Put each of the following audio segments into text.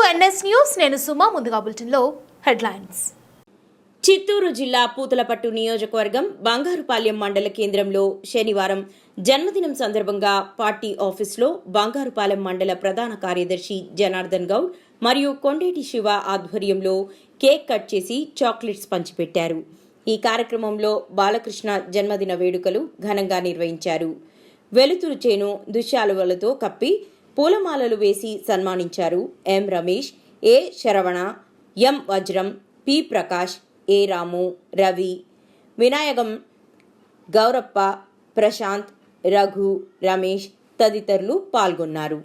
NS news. నేను సుమా. ముందుగా బులెటిన్లో హెడ్లైన్స్. చిత్తూరు జిల్లా పూతలపట్టు నియోజకవర్గం బంగారుపాలెం మండల కేంద్రంలో శనివారం జన్మదినం సందర్భంగా పార్టీ ఆఫీసులో బంగారుపాలెం మండల ప్రధాన కార్యదర్శి జనార్దన్ గౌడ్ మరియు కొండేటి శివ ఆధ్వర్యంలో కేక్ కట్ చేసి చాక్లెట్స్ పంచిపెట్టారు. ఈ కార్యక్రమంలో బాలకృష్ణ జన్మదిన వేడుకలు ఘనంగా నిర్వహించారు. వెలుతురు చేను దుశ్శాలువలతో కప్పి పూలమాలలు వేసి సన్మానించారు. ఎం రమేష్, ఏ శరవణ, ఎం వజ్రం, పి ప్రకాష్, ఏ రాము, రవి, వినాయకం, గౌరప్ప, ప్రశాంత్, రఘు, రమేష్ తదితరులు పాల్గొన్నారు.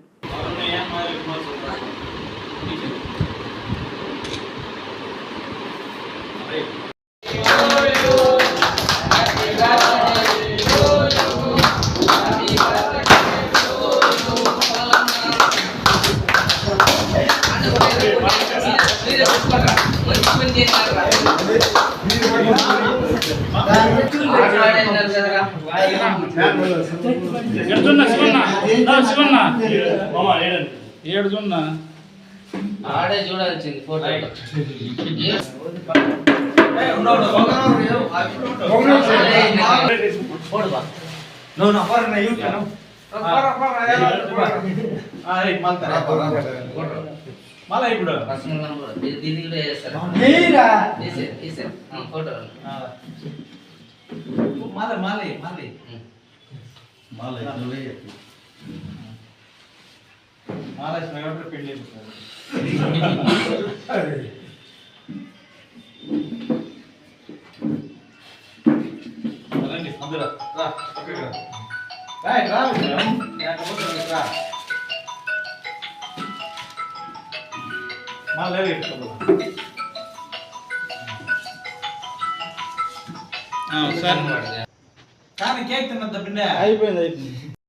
ఆడే చూడాల్సింది ఫోటో మళ్ళీ ఇప్పుడు దీన్ని కూడా చేస్తారు ఫోటో మళ్ళీ మళ్ళీ మళ్ళీ మళ్ళీ పెళ్ళి అందులో కానీ కేక్ తిన్నది అయిపోయింది.